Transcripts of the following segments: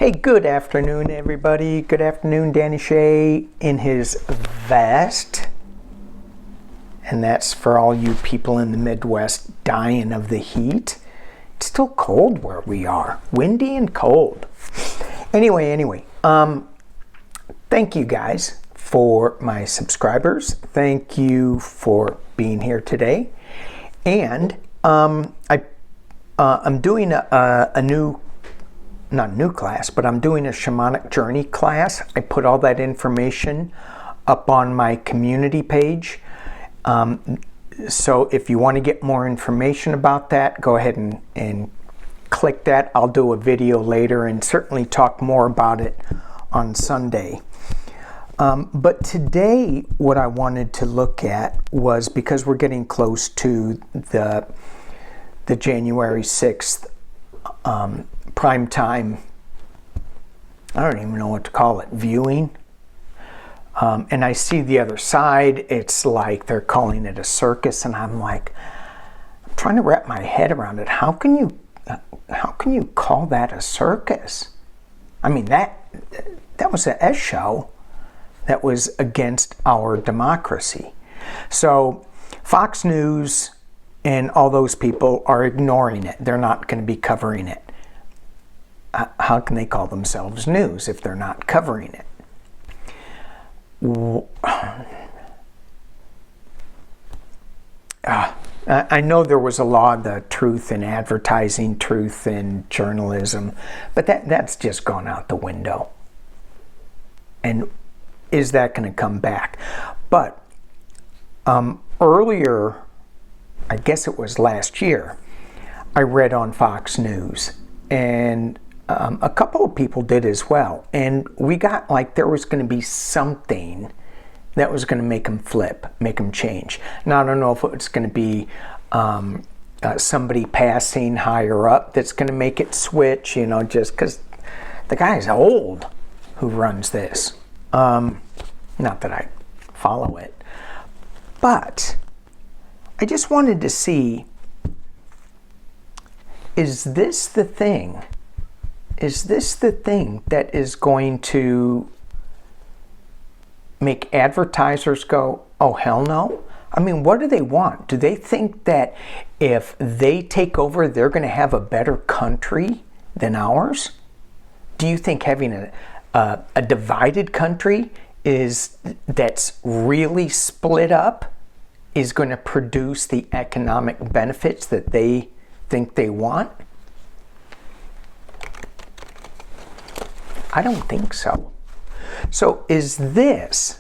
Hey, good afternoon, everybody. Good afternoon, Danny Shea in his vest. And that's for all you people in the Midwest dying of the heat. It's still cold where we are. Windy and cold. Anyway, thank you guys for my subscribers. Thank you for being here today. And I'm doing a new, not a new class, but I'm doing a shamanic journey class. I put all that information up on my community page. So if you want to get more information about that, go ahead and click that. I'll do a video later and certainly talk more about it on Sunday. But today what I wanted to look at was, because we're getting close to the January 6th prime time, I don't even know what to call it, viewing. And I see the other side, it's like they're calling it a circus, and I'm like, I'm trying to wrap my head around it. How can you call that a circus? I mean, that was an S show that was against our democracy. So Fox News and all those people are ignoring it. They're not going to be covering it. How can they call themselves news if they're not covering it? I know there was a law, the truth in advertising, truth in journalism, but that's just gone out the window. And is that going to come back? But earlier, I guess it was last year, I read on Fox News, and a couple of people did as well, and we got like there was going to be something that was going to make them flip, make them change. Now I don't know if it's going to be somebody passing higher up that's going to make it switch, you know, just because the guy's old who runs this. Not that I follow it, but I just wanted to see, is this the thing? Is this the thing that is going to make advertisers go, oh, hell no? I mean, what do they want? Do they think that if they take over, they're going to have a better country than ours? Do you think having a divided country that's really split up is going to produce the economic benefits that they think they want? I don't think so. So is this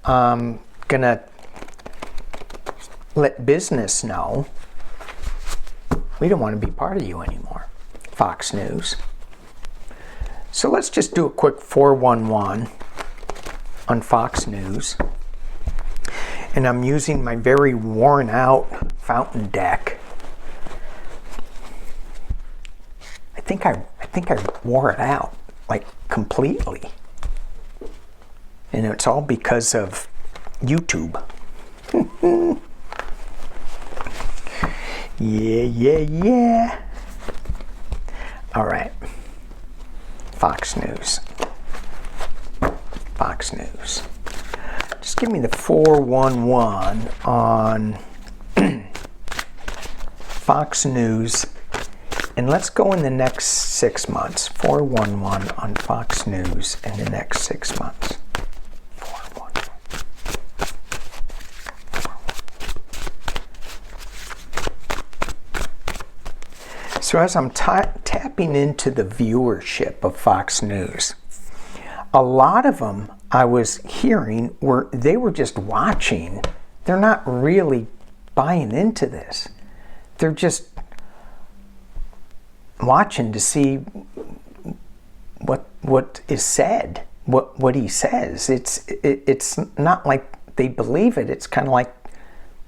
gonna let business know we don't want to be part of you anymore, Fox News? So let's just do a quick 411 on Fox News. And I'm using my very worn out fountain deck. I think I wore it out, like, completely. And it's all because of YouTube. Yeah. All right. Fox News. Just give me the 411 on Fox News. And let's go in the next 6 months. 411 on Fox News in the next 6 months. 411. So as I'm tapping into the viewership of Fox News, a lot of them I was hearing they were just watching. They're not really buying into this. They're just watching to see what is said, what he says. It's not like they believe it. It's kind of like,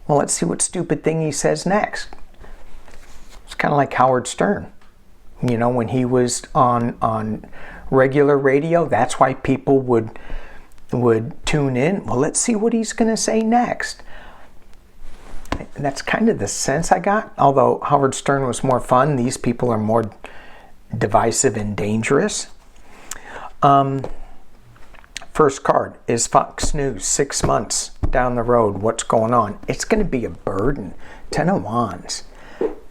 well, let's see what stupid thing he says next. It's kind of like Howard Stern, you know, when he was on regular radio. That's why people would tune in. Well, let's see what he's going to say next. that's kind of the sense I got. Although Howard Stern was more fun, these people are more divisive and dangerous. First card is Fox News, 6 months down the road. What's going on? It's going to be a burden. 10 of Wands.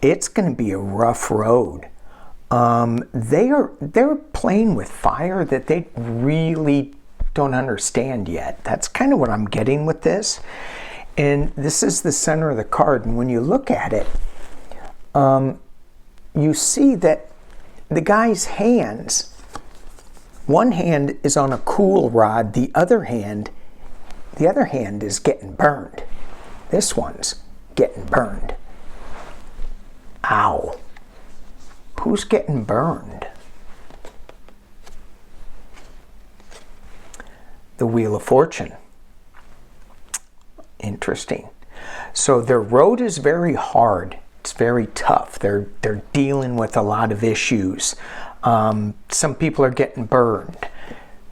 It's going to be a rough road. They're playing with fire that they really don't understand yet. That's kind of what I'm getting with this. And this is the center of the card. And when you look at it, you see that the guy's hands, one hand is on a cool rod, the other hand is getting burned. This one's getting burned. Ow. Who's getting burned? The Wheel of Fortune. Interesting. So their road is very hard. It's very tough. They're dealing with a lot of issues. Some people are getting burned.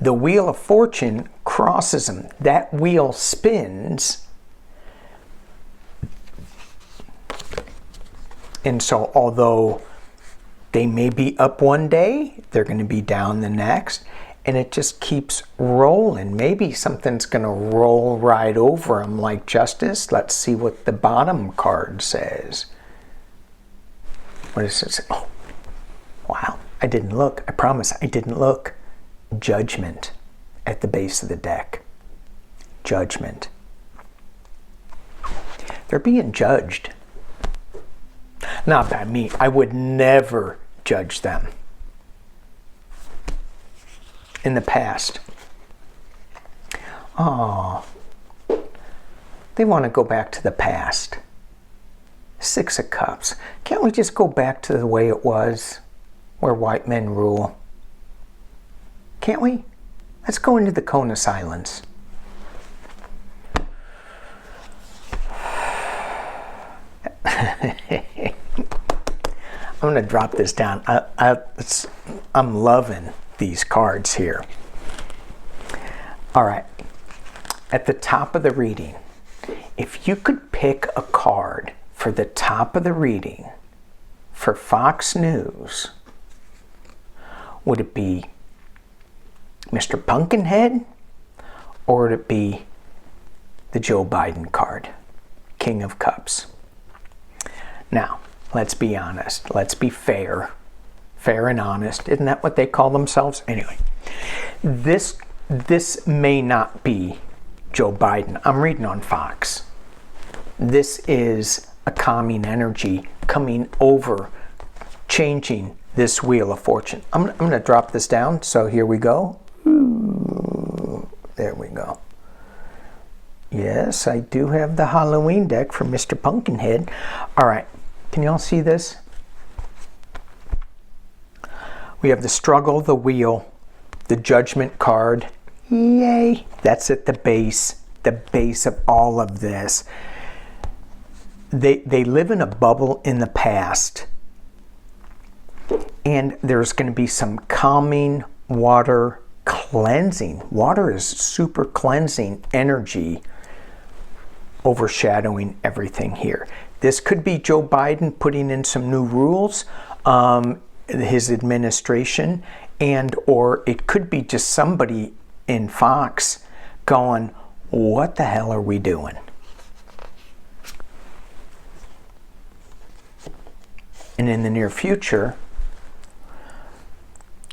The Wheel of Fortune crosses them. That wheel spins. And so although they may be up one day, they're going to be down the next. And it just keeps rolling. Maybe something's going to roll right over them like Justice. Let's see what the bottom card says. What does it say? Oh, wow. I didn't look. I promise I didn't look. Judgment at the base of the deck. Judgment. They're being judged. Not by me. I would never judge them. In the past. Oh, they want to go back to the past. 6 of Cups. Can't we just go back to the way it was, where white men rule? Can't we? Let's go into the cone of silence. I'm going to drop this down. I'm loving these cards here. All right. At the top of the reading, if you could pick a card for the top of the reading for Fox News, would it be Mr. Pumpkinhead or would it be the Joe Biden card, King of Cups? Now, let's be honest. Let's be fair. Fair and honest. Isn't that what they call themselves? Anyway, this may not be Joe Biden. I'm reading on Fox. This is a calming energy coming over, changing this Wheel of Fortune. I'm going to drop this down. So here we go. Ooh, there we go. Yes, I do have the Halloween deck from Mr. Pumpkinhead. All right. Can you all see this? We have the Struggle, the Wheel, the Judgment card. Yay! That's at the base of all of this. They live in a bubble in the past. And there's going to be some calming water cleansing. Water is super cleansing energy overshadowing everything here. This could be Joe Biden putting in some new rules, his administration, and or it could be just somebody in Fox going, what the hell are we doing? And in the near future,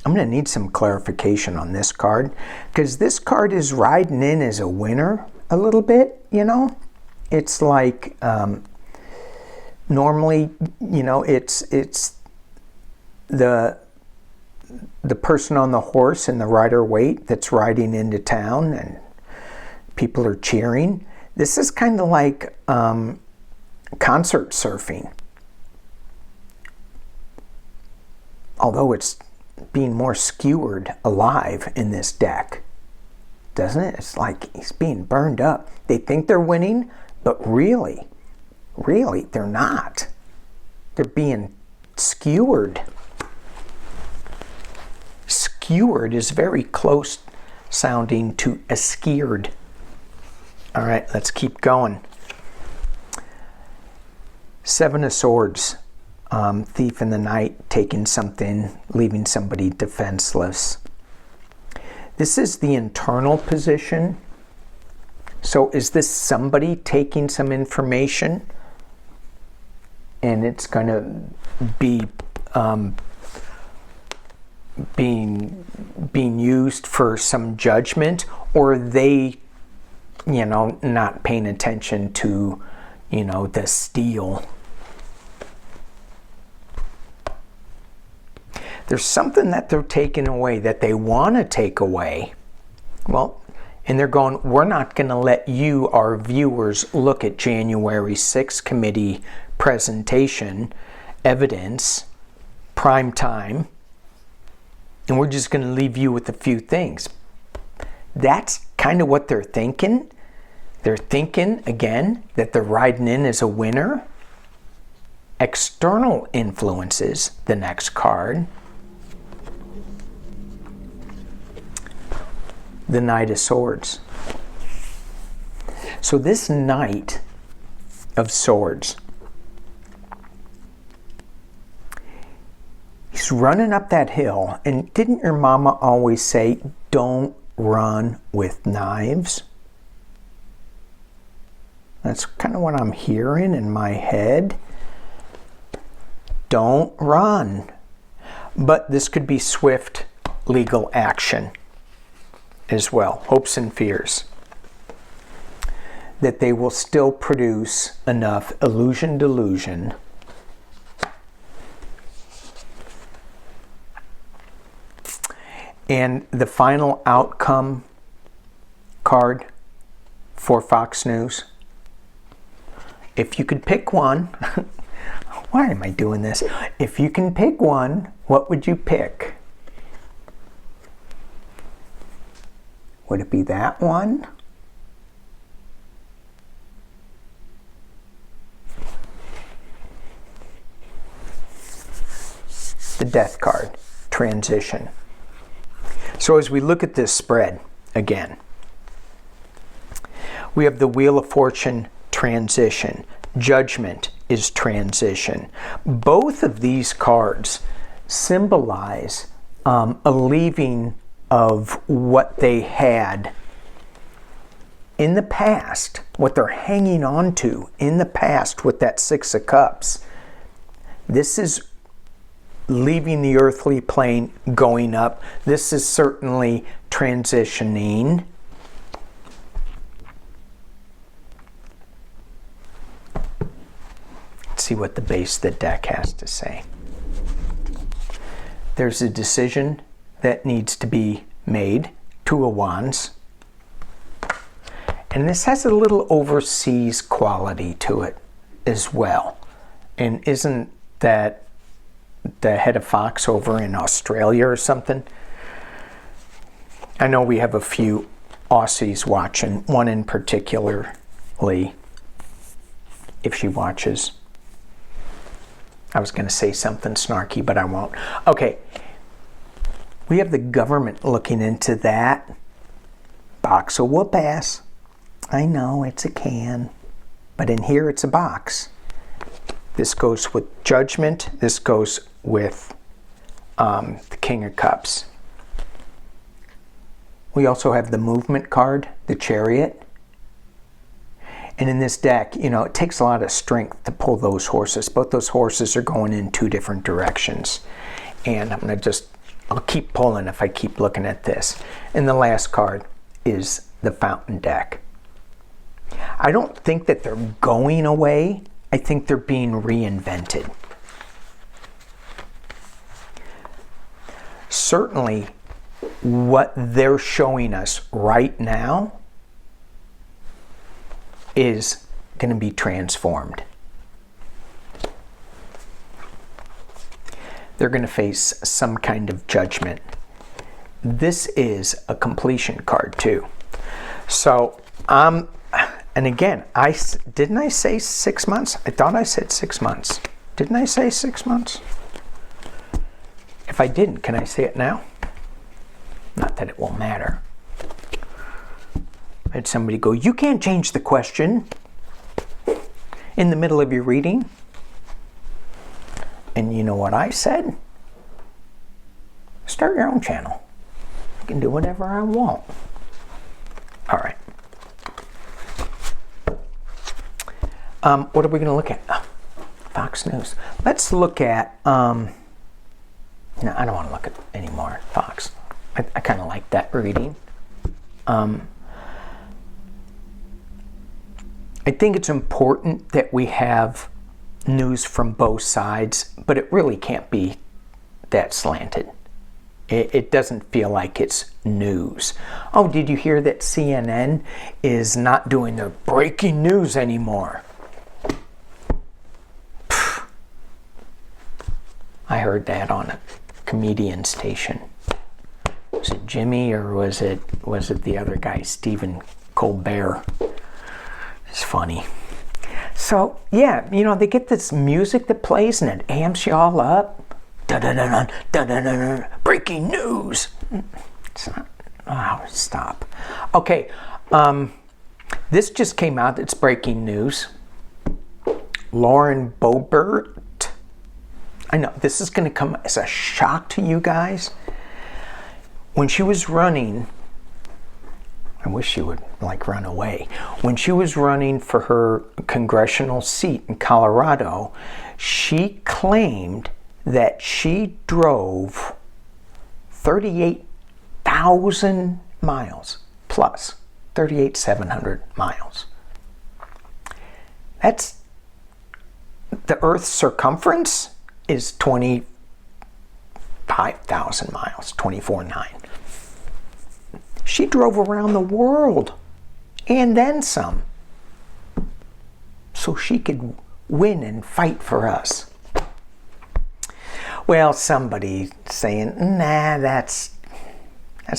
I'm going to need some clarification on this card, because this card is riding in as a winner a little bit, you know? It's like, normally, you know, it's the person on the horse and the rider waite that's riding into town and people are cheering. This is kind of like concert surfing. Although it's being more skewered alive in this deck. Doesn't it? It's like he's being burned up. They think they're winning, but really, they're not. They're being skewered. Skewered is very close sounding to skeered. All right, let's keep going. Seven of Swords, thief in the night, taking something, leaving somebody defenseless. This is the internal position. So is this somebody taking some information and it's going to be being used for some judgment, or are they, not paying attention to, the steal? There's something that they're taking away, that they want to take away. Well, and they're going, we're not going to let you, our viewers, look at January 6th committee presentation, evidence, prime time, and we're just going to leave you with a few things. That's kind of what they're thinking. They're thinking, again, that they're riding in as a winner. External influences, the next card. The Knight of Swords. So this Knight of Swords, he's running up that hill. And didn't your mama always say, don't run with knives? That's kind of what I'm hearing in my head. Don't run. But this could be swift legal action as well. Hopes and fears that they will still produce enough illusion delusion and the final outcome card for Fox News. If you could pick one, why am I doing this? If you can pick one, what would you pick? Would it be that one? The Death card, transition. So as we look at this spread again, we have the Wheel of Fortune, transition. Judgment is transition. Both of these cards symbolize a leaving of what they had in the past, what they're hanging on to in the past with that Six of Cups. This is leaving the earthly plane, going up. This is certainly transitioning. Let's see what the base of the deck has to say. There's a decision that needs to be made, Two of Wands. And this has a little overseas quality to it as well. And isn't that the head of Fox over in Australia or something? I know we have a few Aussies watching, one in particularly, if she watches. I was going to say something snarky, but I won't. Okay. We have the government looking into that. Box of whoop ass. I know, it's a can. But in here, it's a box. This goes with Judgment. This goes with the King of Cups. We also have the Movement card, the Chariot. And in this deck, it takes a lot of strength to pull those horses. Both those horses are going in two different directions. And I'm going to I'll keep pulling if I keep looking at this. And the last card is the Fountain deck. I don't think that they're going away. I think they're being reinvented. Certainly, what they're showing us right now is going to be transformed. They're going to face some kind of judgment. This is a completion card too. So, and again, didn't I say 6 months? I thought I said 6 months. Didn't I say 6 months? If I didn't, can I say it now? Not that it will matter. I had somebody go, you can't change the question in the middle of your reading. And you know what I said? Start your own channel. I can do whatever I want. All right. What are we going to look at? Fox News. Let's look at, no, I don't want to look at any more Fox. I kind of like that reading. I think it's important that we have news from both sides, but it really can't be that slanted. It doesn't feel like it's news. Oh, did you hear that CNN is not doing their breaking news anymore? Pfft. I heard that on a comedian station. Was it Jimmy or was it the other guy, Stephen Colbert? It's funny. So yeah, you know, they get this music that plays and it amps you all up. Da-da-da-da, da-da-da-da, breaking news. It's not, oh, stop. Okay, this just came out. It's breaking news. Lauren Boebert. I know this is going to come as a shock to you guys. When she was running, I wish she would like run away. When she was running for her congressional seat in Colorado, she claimed that she drove 38,000 miles plus 38,700 miles. That's the Earth's circumference is 25,000 miles, 24.9. She drove around the world and then some so she could win and fight for us. Well, somebody saying, nah, that's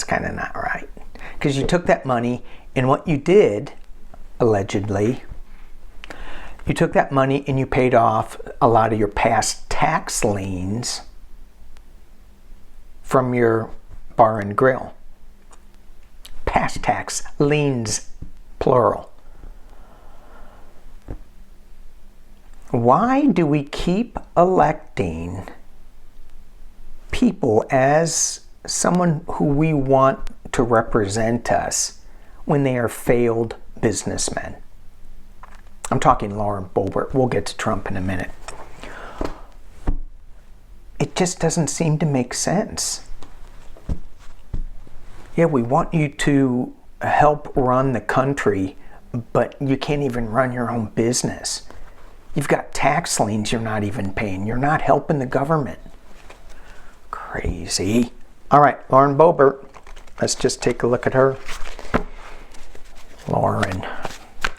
kind of not right. Because you took that money and what you did, allegedly, you took that money and you paid off a lot of your past tax liens from your bar and grill. Past tax liens, plural. Why do we keep electing people as someone who we want to represent us when they are failed businessmen? I'm talking Lauren Boebert. We'll get to Trump in a minute. It just doesn't seem to make sense. Yeah, we want you to help run the country, but you can't even run your own business. You've got tax liens you're not even paying. You're not helping the government. Crazy. All right, Lauren Boebert. Let's just take a look at her. Lauren.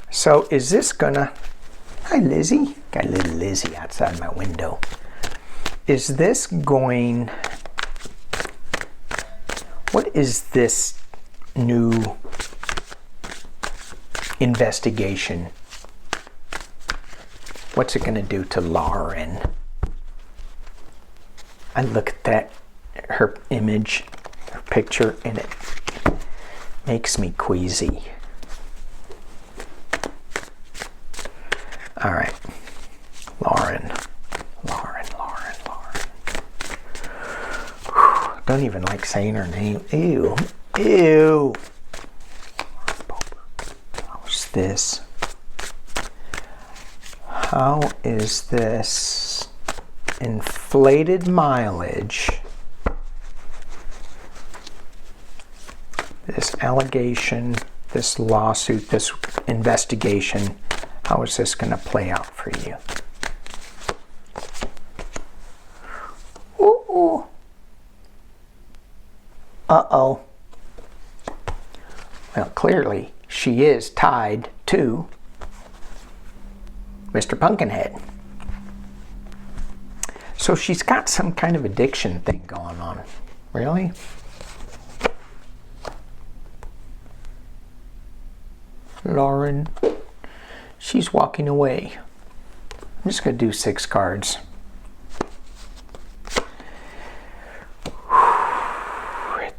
So is this gonna... Hi, Lizzie. Got a little Lizzie outside my window. Is this going... What is this new investigation? What's it gonna do to Lauren? I look at that, her image, her picture, and it makes me queasy. All right, Lauren. Whew, don't even like saying her name. Ew. How's this? How is this inflated mileage? This allegation, this lawsuit, this investigation, how is this going to play out for you? Ooh. Uh-oh. Well, clearly she is tied to Mr. Pumpkinhead. So she's got some kind of addiction thing going on. Really? Lauren, she's walking away. I'm just going to do 6 cards.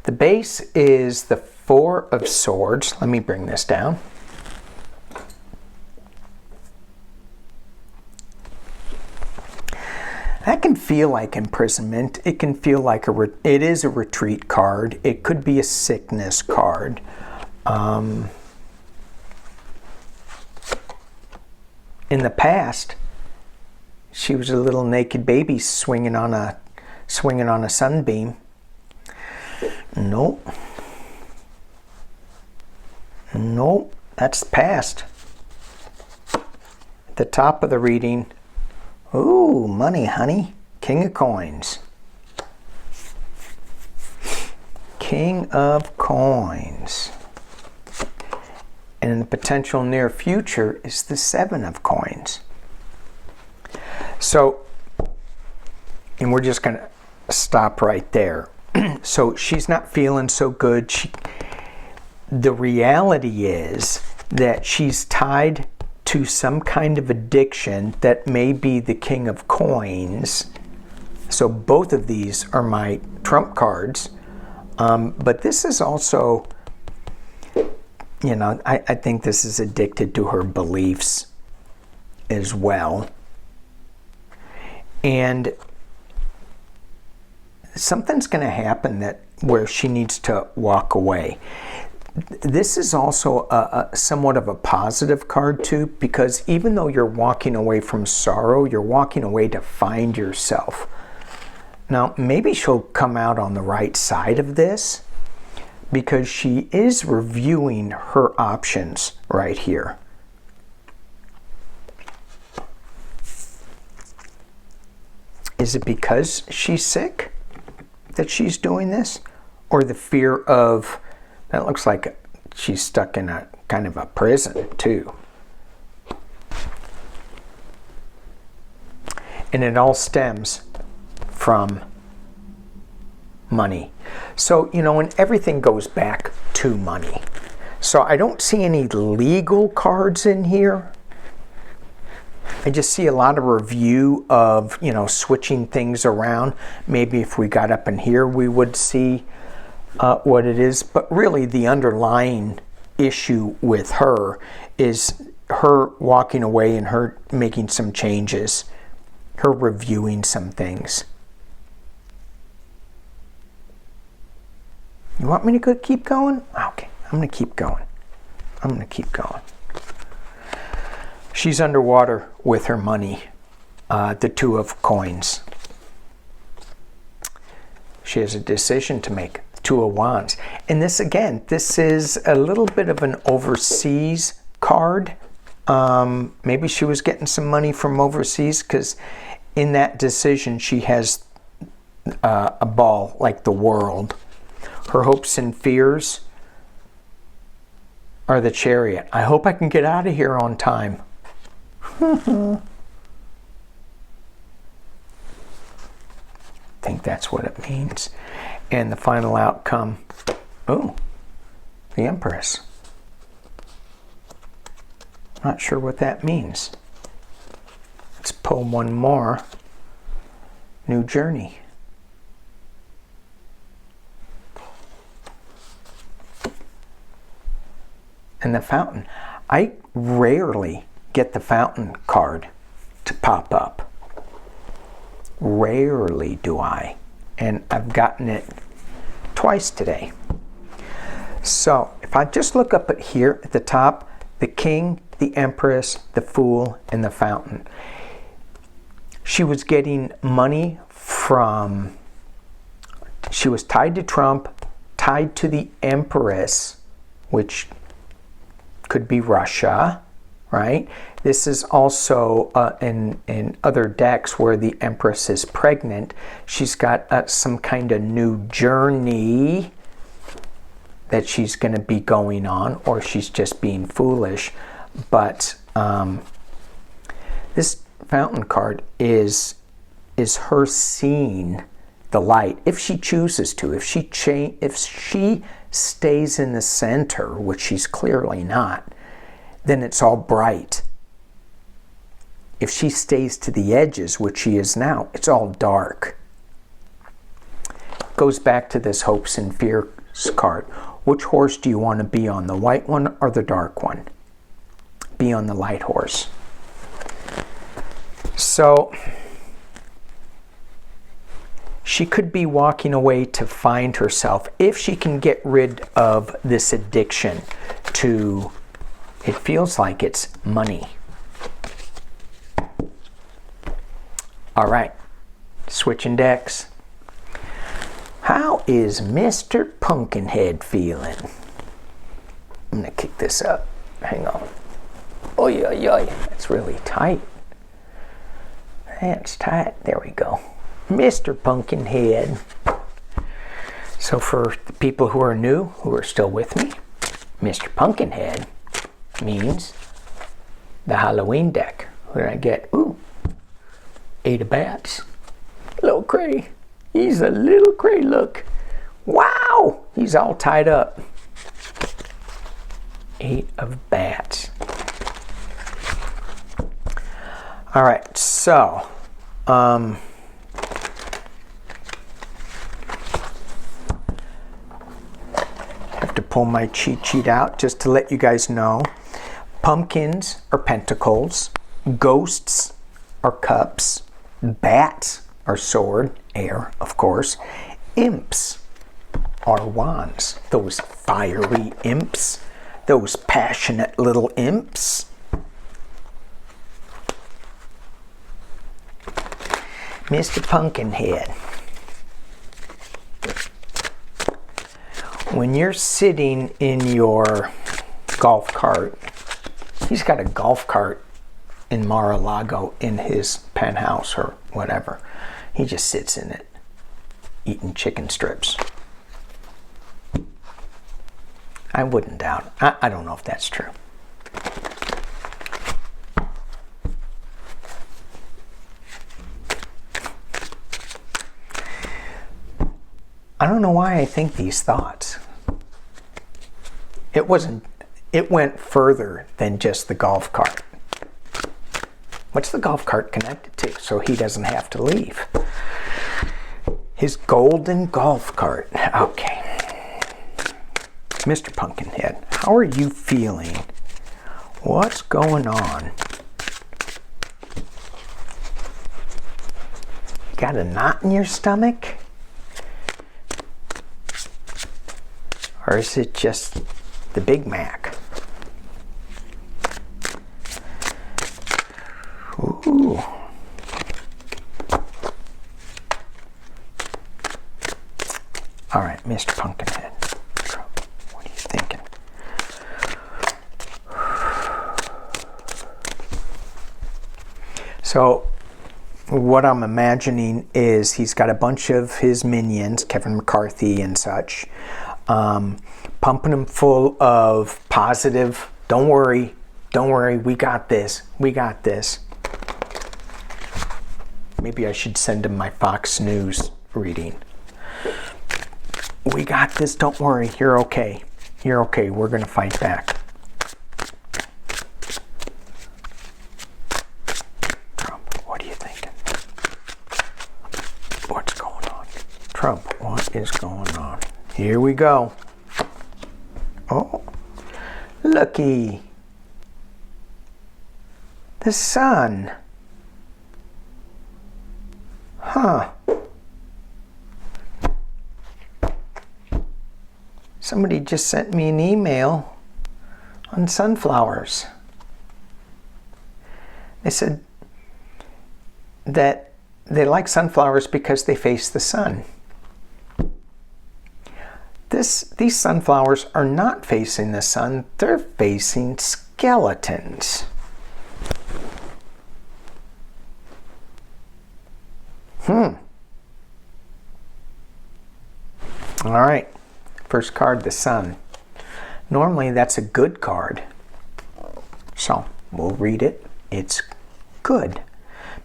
The base is the 4 of Swords. Let me bring this down. That can feel feel like imprisonment. It can feel like it is a retreat card. It could be a sickness card. In the past, she was a little naked baby swinging on a sunbeam. Nope. Nope, that's the past. At the top of the reading, ooh, money, honey. King of coins. King of coins. And in the potential near future is the Seven of coins. So, and we're just going to stop right there. So she's not feeling so good. The reality is that she's tied to some kind of addiction that may be the King of Coins. So both of these are my trump cards. But this is also, you know, I think this is addicted to her beliefs as well. And something's going to happen where she needs to walk away. This is also somewhat of a positive card too, because even though you're walking away from sorrow, you're walking away to find yourself. Now, maybe she'll come out on the right side of this, because she is reviewing her options right here. Is it because she's sick that she's doing this? Or the fear of, that looks like she's stuck in a kind of a prison too. And it all stems from money. So, you know, and everything goes back to money. So I don't see any legal cards in here. I just see a lot of review of, you know, switching things around. Maybe if we got up in here, we would see what it is. But really, the underlying issue with her is her walking away and her making some changes, her reviewing some things. You want me to keep going? Okay, I'm going to keep going. I'm going to keep going. She's underwater with her money, the Two of Coins. She has a decision to make, Two of Wands. And this, again, this is a little bit of an overseas card. Maybe she was getting some money from overseas, because in that decision she has a ball like the world. Her hopes and fears are the Chariot. I hope I can get out of here on time. I think that's what it means. And the final outcome, oh, the Empress. Not sure what that means. Let's pull one more. New journey. And the Fountain. I rarely get the Fountain card to pop up. Rarely do I. And I've gotten it twice today. So if I just look up at here at the top, the King, the Empress, the Fool, and the Fountain. She was getting money from, she was tied to Trump, tied to the Empress, which could be Russia, right? This is also in other decks where the Empress is pregnant. She's got some kind of new journey that she's going to be going on, or she's just being foolish. But this Fountain card is her seeing the light, if she chooses to. If she stays in the center, which she's clearly not, then it's all bright. If she stays to the edges, which she is now, it's all dark. Goes back to this hopes and fears card. Which horse do you want to be on, the white one or the dark one? Be on the light horse. So she could be walking away to find herself if she can get rid of this addiction to, it feels like it's money. All right, switching decks. How is Mr. Pumpkinhead feeling? I'm going to kick this up. Hang on. Oy, oy, oy. That's really tight. That's tight. There we go. Mr. Pumpkinhead. So for the people who are new, who are still with me, Mr. Pumpkinhead means the Halloween deck. Where I get, ooh, 8 of bats. Little Cray. He's a little Cray, look. Wow! He's all tied up. 8 of bats. All right, so I have to pull my cheat sheet out just to let you guys know. Pumpkins are pentacles, ghosts are cups, bats are sword, air, of course, imps are wands. Those fiery imps, those passionate little imps. Mr. Pumpkinhead, when you're sitting in your golf cart, he's got a golf cart in Mar-a-Lago in his penthouse or whatever. He just sits in it, eating chicken strips. I wouldn't doubt it. I don't know if that's true. I don't know why I think these thoughts. It went further than just the golf cart. What's the golf cart connected to so he doesn't have to leave? His golden golf cart. Okay. Mr. Pumpkinhead, how are you feeling? What's going on? You got a knot in your stomach? Or is it just the Big Mac? Ooh. All right, Mr. Pumpkinhead. What are you thinking? So, what I'm imagining is he's got a bunch of his minions, Kevin McCarthy and such, pumping him full of positive, don't worry, we got this. Maybe I should send him my Fox News reading. We got this, don't worry, you're okay, we're gonna fight back. Trump, what are you thinking? What's going on? Trump, what is going on? Here we go. Oh, looky. The sun. Huh. Somebody just sent me an email on sunflowers. They said that they like sunflowers because they face the sun. These sunflowers are not facing the sun, they're facing skeletons. All right, first card, the sun. Normally that's a good card. So we'll read it. It's good.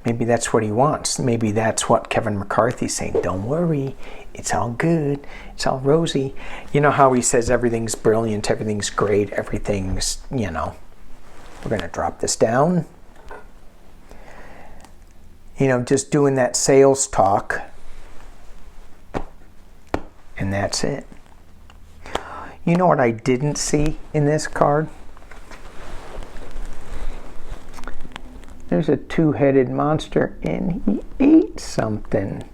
Maybe that's what he wants. Maybe that's what Kevin McCarthy's saying. Don't worry, it's all good, it's all rosy. You know how he says everything's brilliant, everything's great, everything's, you know. We're going to drop this down. You know, just doing that sales talk. And that's it. You know what I didn't see in this card? There's a two-headed monster and he ate something.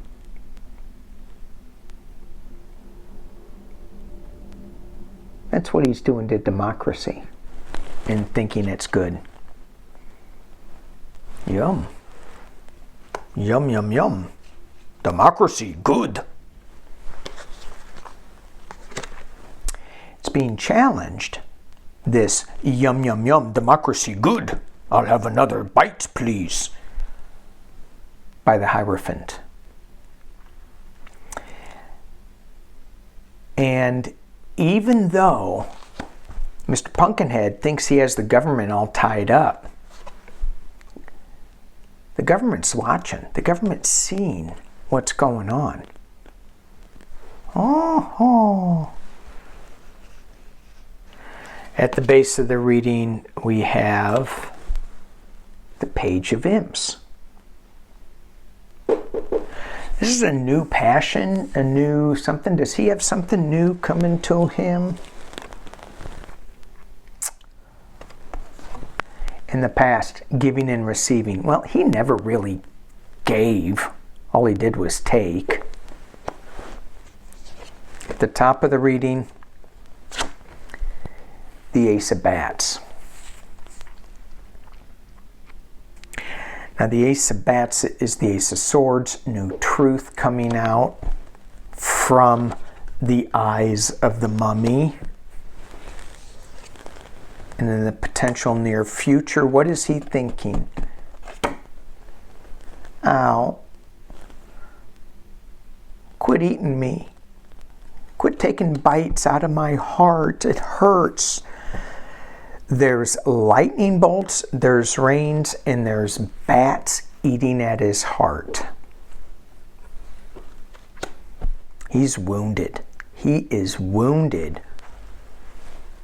That's what he's doing to democracy and thinking it's good. Yum. Yum, yum, yum. Democracy, good. It's being challenged. This yum, yum, yum, democracy, good. I'll have another bite, please. By the Hierophant. And even though Mr. Pumpkinhead thinks he has the government all tied up, the government's watching. The government's seeing what's going on. Oh. At the base of the reading, we have the Page of Imps. This is a new passion, a new something. Does he have something new coming to him? In the past, giving and receiving. Well, he never really gave. All he did was take. At the top of the reading, the Ace of Bats. Now, the Ace of Bats is the Ace of Swords, new truth coming out from the eyes of the mummy. And in the potential near future, what is he thinking? Ow. Quit eating me. Quit taking bites out of my heart. It hurts. There's lightning bolts, there's rains, and there's bats eating at his heart. He's wounded. He is wounded,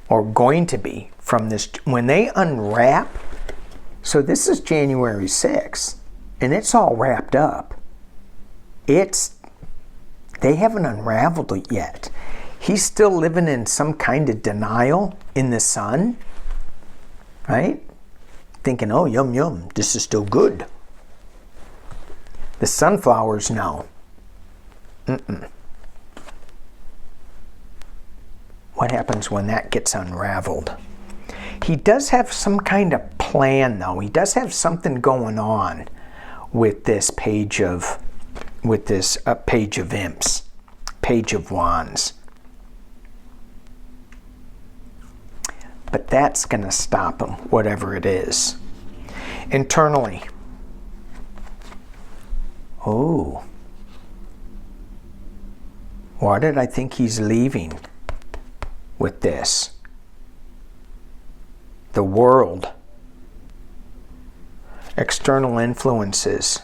or going to be, from this. When they unwrap, so this is January 6th, and it's all wrapped up. They haven't unraveled it yet. He's still living in some kind of denial in the sun. Right? Thinking, oh, yum, yum, this is still good. The sunflowers know. What happens when that gets unraveled? He does have some kind of plan, though. He does have something going on with this page of, Page of Imps, Page of Wands. But that's going to stop him, whatever it is. Internally. Oh. Why did I think he's leaving with this? The world. External influences.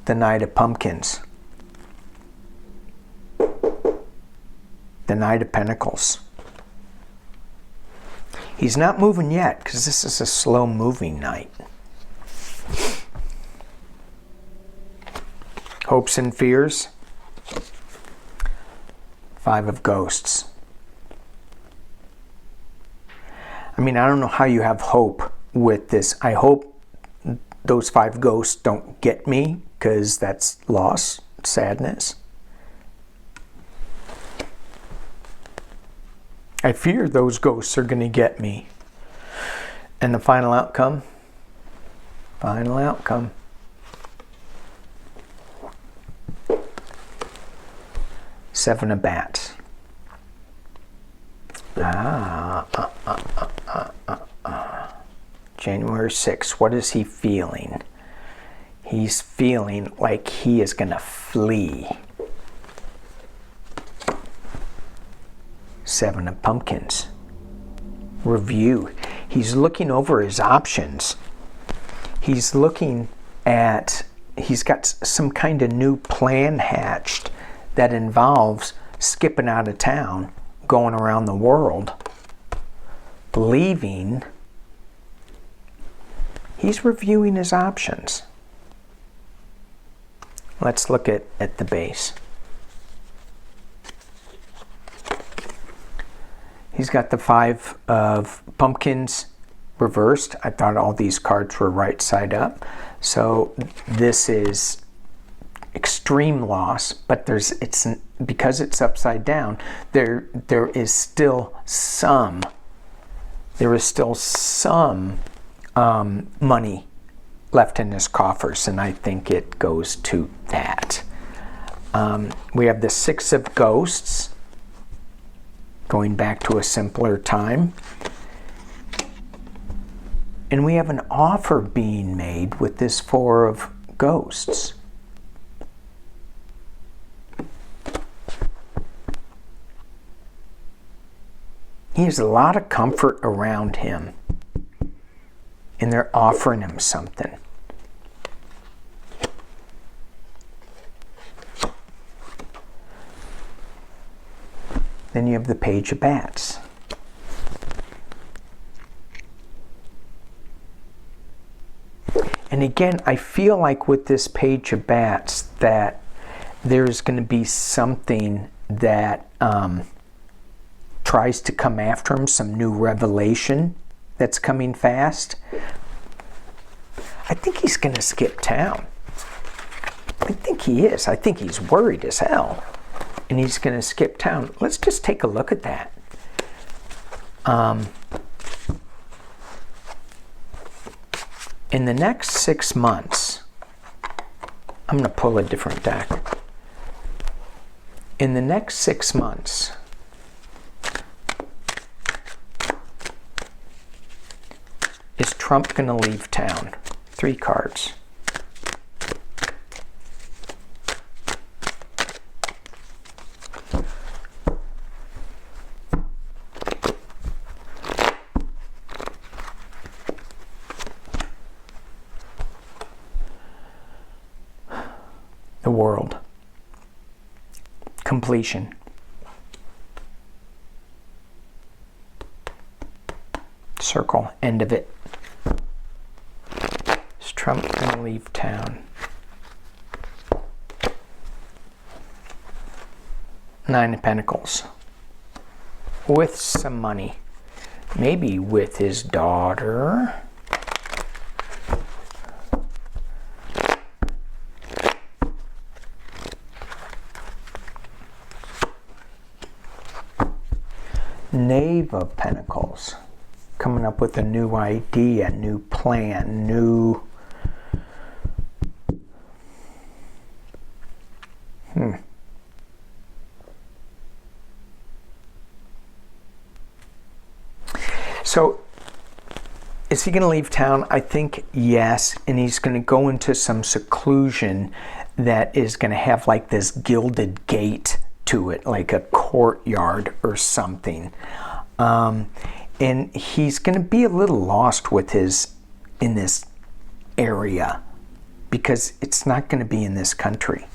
The Knight of Pumpkins. The Knight of Pentacles. He's not moving yet, because this is a slow-moving night. Hopes and fears. Five of Ghosts. I mean, I don't know how you have hope with this. I hope those five ghosts don't get me, because that's loss, sadness. I fear those ghosts are going to get me. And the final outcome? Final outcome. Seven of Bats. January 6th. What is he feeling? He's feeling like he is going to flee. Seven of Pumpkins. Review. He's looking over his options. He's looking at, he's got some kind of new plan hatched that involves skipping out of town, going around the world, leaving. He's reviewing his options. Let's look at the base. He's got the Five of Pumpkins reversed. I thought all these cards were right side up. So this is extreme loss, but because it's upside down, there is still some money left in his coffers, and I think it goes to that. We have the Six of Ghosts, going back to a simpler time. And we have an offer being made with this Four of Ghosts. He has a lot of comfort around him, and they're offering him something. Then you have the Page of Bats. And again, I feel like with this Page of Bats that there's going to be something that tries to come after him, some new revelation that's coming fast. I think he's going to skip town. I think he is. I think he's worried as hell. And he's going to skip town. Let's just take a look at that. In the next 6 months, I'm going to pull a different deck. In the next 6 months, is Trump going to leave town? 3 cards. The World. Completion. Circle. End of it. Is Trump going to leave town? 9 of Pentacles. With some money. Maybe with his daughter. Knave of Pentacles, coming up with a new idea, new plan, new... So, is he going to leave town? I think yes, and he's going to go into some seclusion that is going to have like this gilded gate to it, like a courtyard or something. And he's going to be a little lost with in this area because it's not going to be in this country.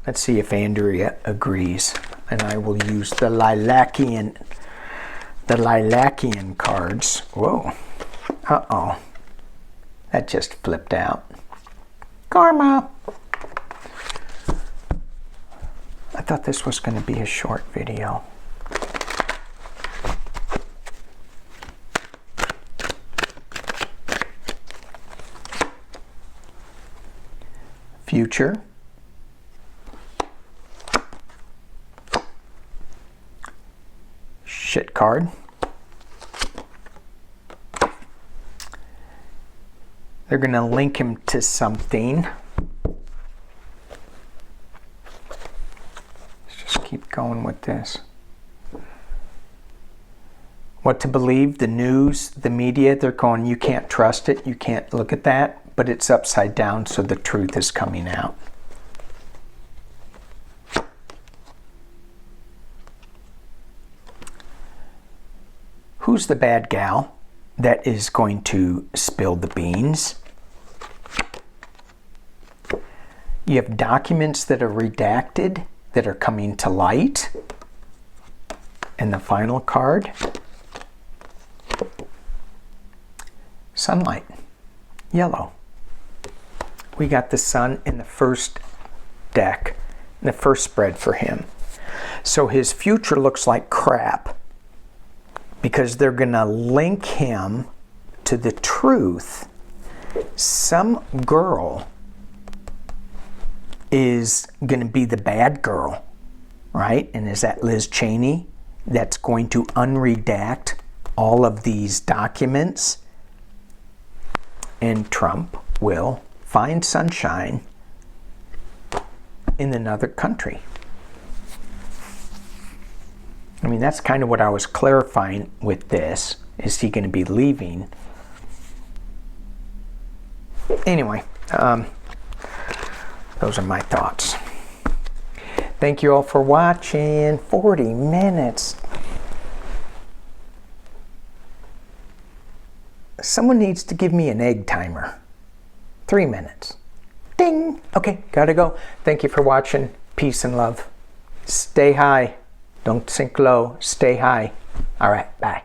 Let's see if Andrea agrees, and I will use the lilacian cards. Whoa. Uh-oh. That just flipped out. Karma. I thought this was going to be a short video. Future. Shit card. They're going to link him to something. Let's just keep going with this. What to believe, the news, the media, they're going, you can't trust it, you can't look at that, but it's upside down, so the truth is coming out. Who's the bad gal that is going to spill the beans? You have documents that are redacted that are coming to light. And the final card, sunlight, yellow. We got the sun in the first deck, the first spread for him. So his future looks like crap, because they're going to link him to the truth, some girl is going to be the bad girl, right? And is that Liz Cheney that's going to unredact all of these documents? And Trump will find sunshine in another country. I mean, that's kind of what I was clarifying with this. Is he going to be leaving? Anyway, those are my thoughts. Thank you all for watching. 40 minutes. Someone needs to give me an egg timer. 3 minutes. Ding! Okay, gotta go. Thank you for watching. Peace and love. Stay high. Don't sink low. Stay high. All right, bye.